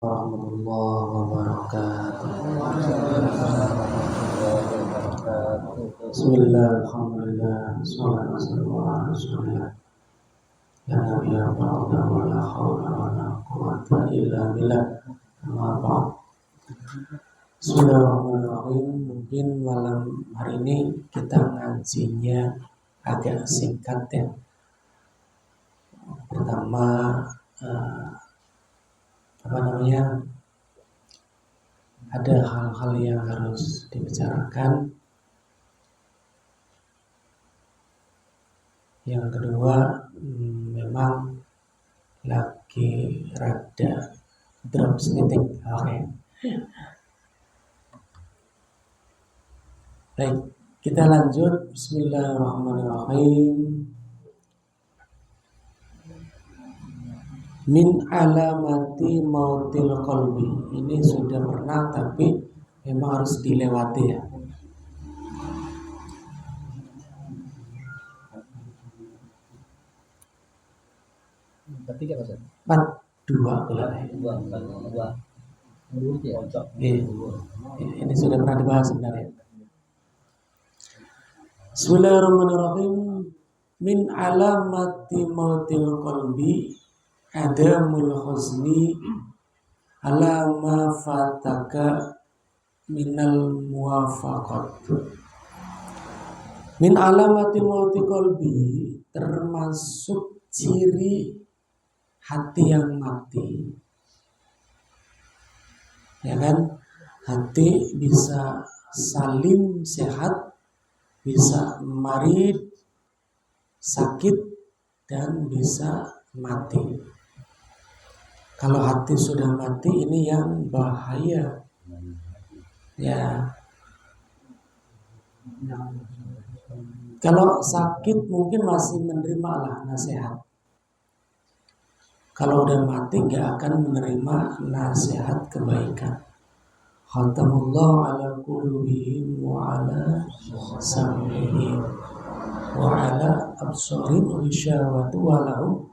Warahmatullahi wabarakatuh. Bismillah, alhamdulillah, salatu wassalamu ala rasulillah. Ya Nabi ya Ba'da wa la hawla wa la quwwata illa billah. Amma ba'd. Bismillahirrahmanirrahim. Mungkin malam hari ini kita ngajinya agak singkat ya. Pertama ada hal-hal yang harus dibicarakan. Yang kedua, memang lagi rada drop sedikit. Oke. Baik, kita lanjut. Bismillahirrahmanirrahim. Min alamati mautil qalbi. Ini sudah pernah tapi memang harus dilewati ya. Ketiga Pak. 42 bulan. Ini sudah pernah dibahas sebenarnya. Bismillahirrahmanirrahim. Min alamati mautil qalbi adamul huzni ala ma fataka minal muwafaqat. Min alamati mautil qalbi, termasuk ciri hati yang mati. Ya kan? Hati bisa salim sehat, bisa marid sakit, dan bisa mati. Kalau hati sudah mati, ini yang bahaya. Ya. Kalau sakit mungkin masih menerima lah nasihat. Kalau udah mati gak akan menerima nasihat kebaikan. Khatamullahu ala qulubihim wa ala sam'ihim wa ala absarihim ghisyawatu wa lahum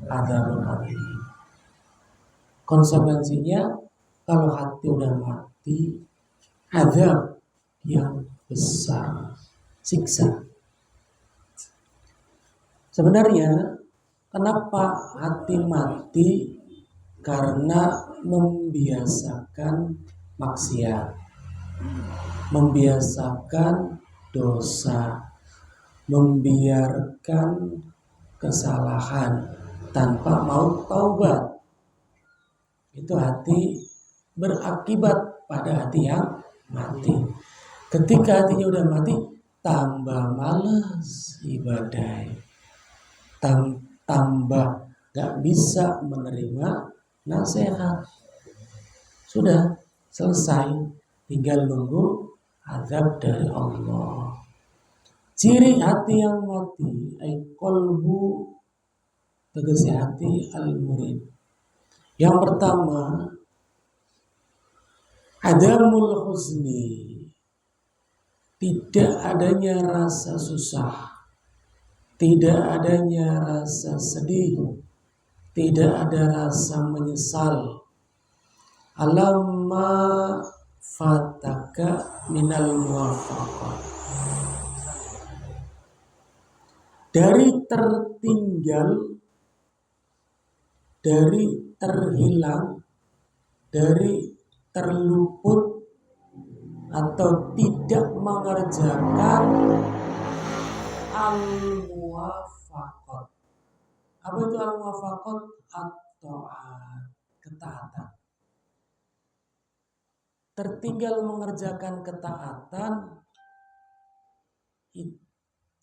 adzabun adzim. Konsekuensinya kalau hati udah mati, azab yang besar, siksa. Sebenarnya kenapa hati mati? Karena membiasakan maksiat, membiasakan dosa, membiarkan kesalahan tanpa mau taubat. Itu hati berakibat pada hati yang mati. Ketika hatinya udah mati, tambah malas ibadah, tambah gak bisa menerima nasihat. Sudah selesai, tinggal nunggu azab dari Allah. Ciri hati yang mati, qalbu, tegesi hati al-murid. Yang pertama, adamul huzni, tidak adanya rasa susah, tidak adanya rasa sedih, tidak ada rasa menyesal. Alamma fataka minal muwafaqat, dari tertinggal, dari terhilang, dari terluput atau tidak mengerjakan al-muwafaqat. Apa itu al-muwafaqat? At-ta'at, ketaatan. Tertinggal mengerjakan ketaatan,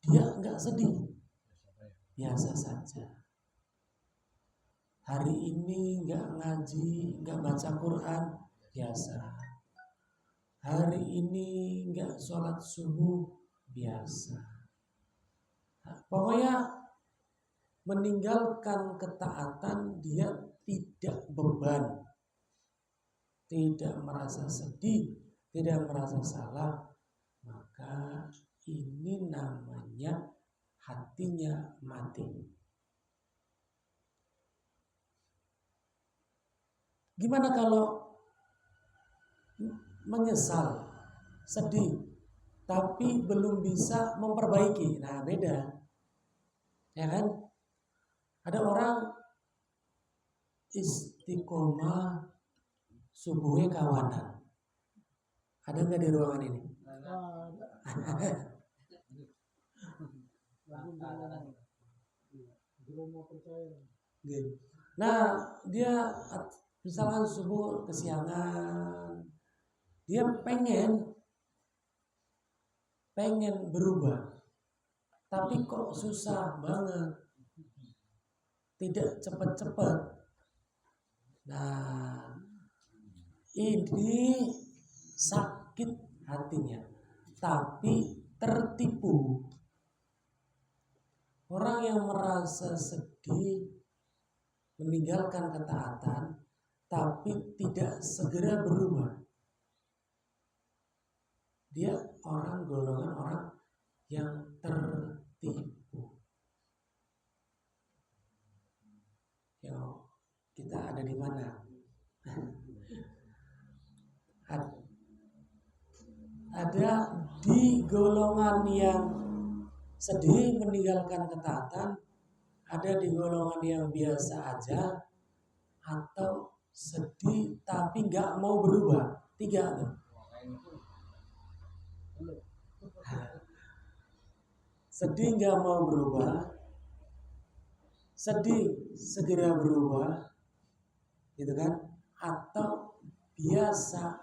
dia enggak sedih, biasa saja. Hari ini enggak ngaji, enggak baca Quran, biasa. Hari ini enggak sholat subuh, biasa. Pokoknya meninggalkan ketaatan, dia tidak beban, tidak merasa sedih, tidak merasa salah, maka ini namanya hatinya mati. Gimana kalau menyesal, sedih, tapi belum bisa memperbaiki? Nah, beda. Ya kan? Ada orang istiqomah subuhnya kawanan. Ada nggak di ruangan ini? Nah, dia misalkan subuh kesiangan, dia pengen berubah, tapi kok susah banget, tidak cepat-cepat. Nah, ini sakit hatinya, tapi tertipu. Orang yang merasa sedih meninggalkan ketaatan, tapi tidak segera berubah, dia golongan orang yang tertipu. Ya, kita ada di mana? Ada di golongan yang sedih meninggalkan ketaatan, ada di golongan yang biasa aja, atau sedih tapi nggak mau berubah. 3 tuh. Sedih nggak mau berubah, sedih segera berubah, gitu kan? Atau biasa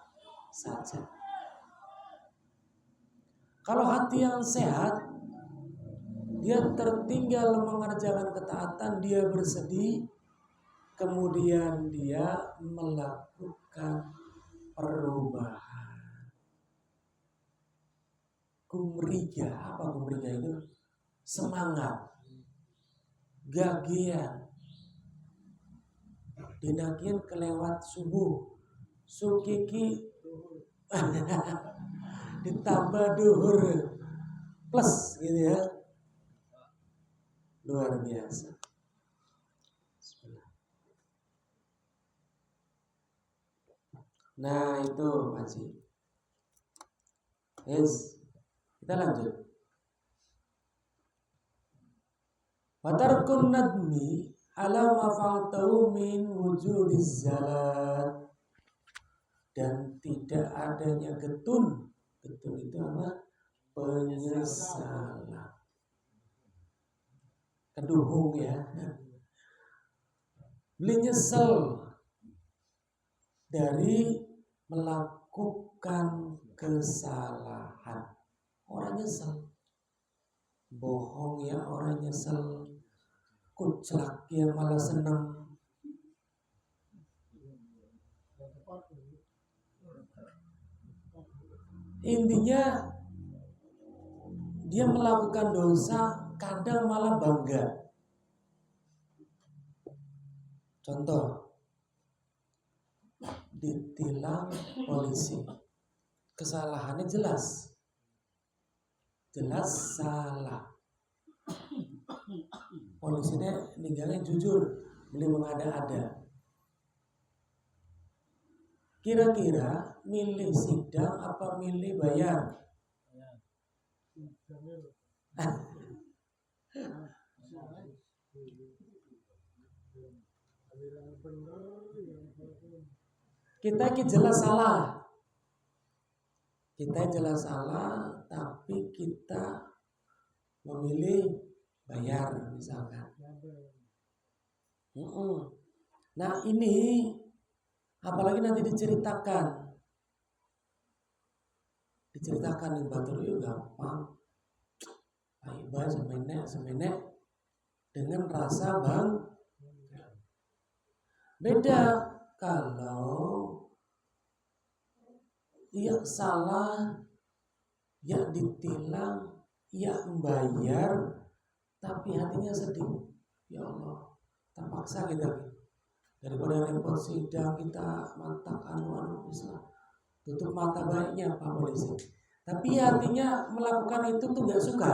saja. Kalau hati yang sehat, dia tertinggal mengerjakan ketaatan, dia bersedih, kemudian dia melakukan perubahan. Gumriga, apa gumriga itu? Semangat, gagian, dinakian kelewat subuh, sukiki ditambah duhur plus gitu ya, luar biasa. Nah itu Haji. Yes, kita lanjut. Watarkun nadmi ala ma fa'tahu min wujudiz zalat, dan tidak adanya getun. Getun itu apa? Penyesalan. Keduhung ya. Beli nyesel dari melakukan kesalahan. Orang nyesel. Bohong ya orang nyesel. Kuclak ya malah senang. Intinya dia melakukan dosa, kadang malah bangga. Contoh, ditilang polisi, kesalahannya jelas salah. Polisinya ninggalnya jujur, beli mengada-ada. Kira-kira milih sidang apa milih bayar? Kita jelas salah. Tapi kita memilih bayar misalkan. Nah ini apalagi nanti diceritakan nih batur itu gampang, baik semenek dengan rasa bang. Beda kalau dia salah, ya ditilang, ya membayar, tapi hatinya sedih. Ya Allah, terpaksa kita daripada repot sidang kita mantap bisa tutup mata baiknya Pak Polisi. Tapi hatinya melakukan itu tuh nggak suka.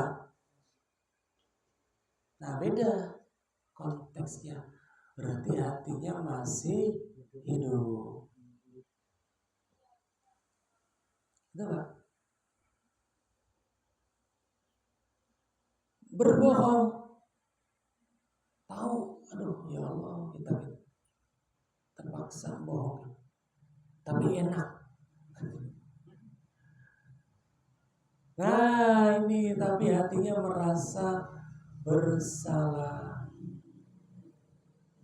Nah beda konteksnya. Berarti hatinya masih hidup. Itu Pak. Berbohong, tahu, aduh ya Allah kita terpaksa bohong, tapi enak. Nah ini tapi hatinya merasa bersalah.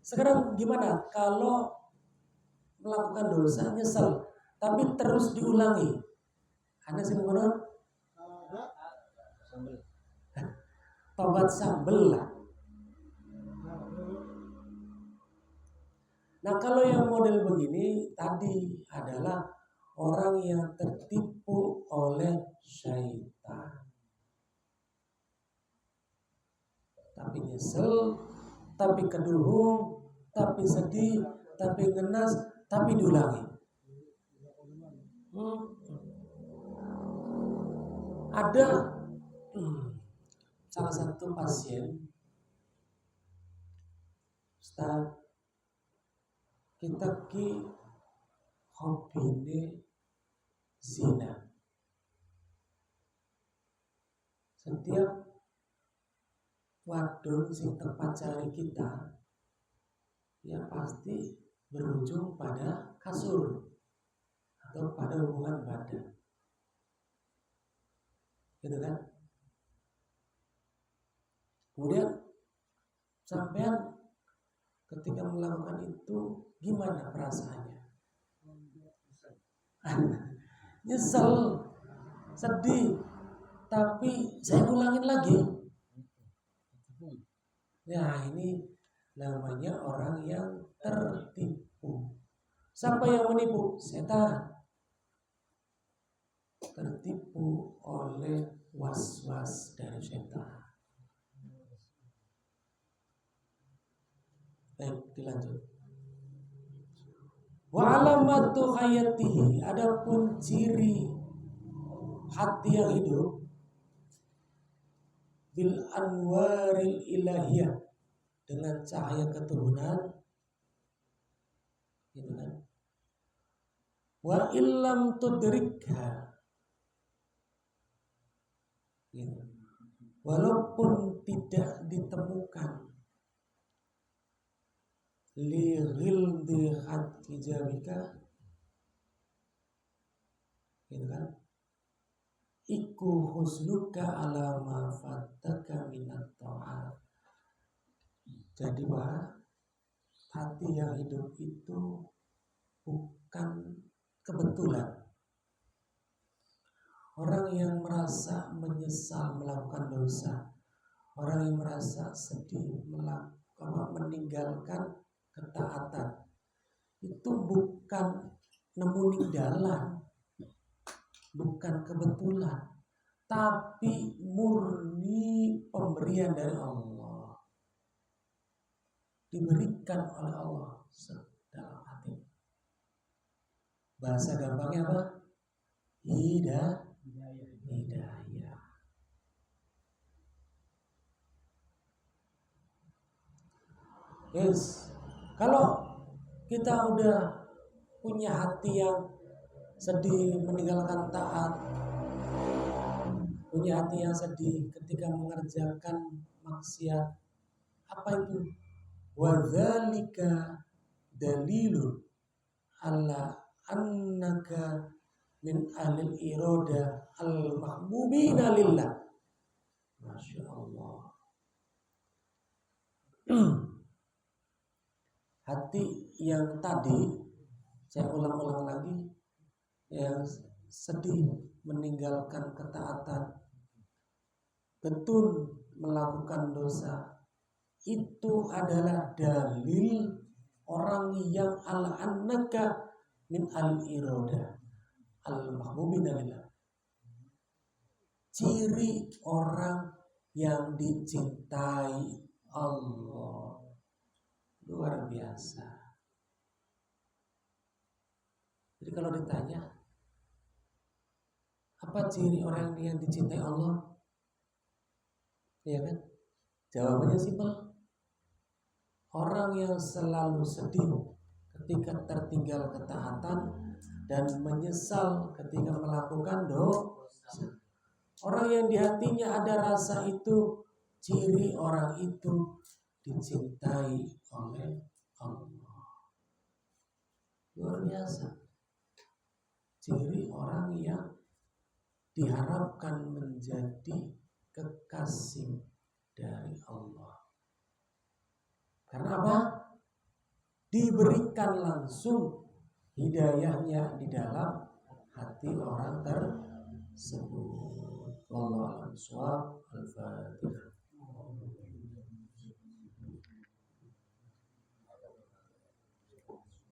Sekarang gimana kalau melakukan dosa nyesel tapi terus diulangi? Ada sih menurut tobat sambel lah. Nah kalau yang model begini tadi adalah orang yang tertipu oleh syaitan. Tapi nyesel, tapi keduhung, tapi sedih, tapi ngenas, tapi diulangi. Ada salah satu pasien, Ustaz, kita ki hobine zina. Setiap wadon sing terpacari kita, ya pasti berujung pada kasur atau pada hubungan badan, gitu kan? Kemudian sampean ketika melakukan itu gimana perasaannya? Nyesel, sedih, tapi saya ulangin lagi. Ya ini namanya orang yang tertipu. Siapa yang menipu? Setan. Tertipu oleh was-was dari setan. Baik, dilanjut. Wa alamatu hayatihi, adapun ciri hati yang hidup bil anwaril ilahiyah, dengan cahaya keturunan, gitu kan? Wa illam tudrikha, gitu. Walaupun tidak ditemukan li ghildi hijabika, gitu kan? Iku husnuka ala ma fattaka minat ta'at. Jadi Pak, hati yang hidup itu bukan kebetulan. Orang yang merasa menyesal melakukan dosa, orang yang merasa sedih meninggalkan ketaatan, itu bukan nemu ninggalan, bukan kebetulan, tapi murni pemberian dari Allah, diberikan oleh Allah sedalam hati. Bahasa gampangnya apa? Hidayah. Yes. Kalau kita udah punya hati yang sedih meninggalkan taat, punya hati yang sedih ketika mengerjakan maksiat, apa itu? Wadzalika dalilun ala annaka min ahlil iroda al-mahbubina lillah. Masya Allah. Hati yang tadi, saya ulang-ulang lagi, yang sedih meninggalkan ketaatan, betul melakukan dosa, itu adalah dalil orang yang al-annaka min al-iroda al-mahbubina lillah. Ciri orang yang dicintai Allah. Luar biasa. Jadi kalau ditanya, apa ciri orang yang dicintai Allah? Ya kan? Jawabannya simpel. Orang yang selalu sedih ketika tertinggal ketaatan dan menyesal ketika melakukan dosa. Orang yang di hatinya ada rasa itu, ciri orang itu dicintai oleh Allah. Luar biasa. Ciri orang yang diharapkan menjadi kekasih dari Allah. Karena apa? Diberikan langsung hidayahnya di dalam hati orang tersebut. Wallahu a'lam bishawab. Al-Fatihah.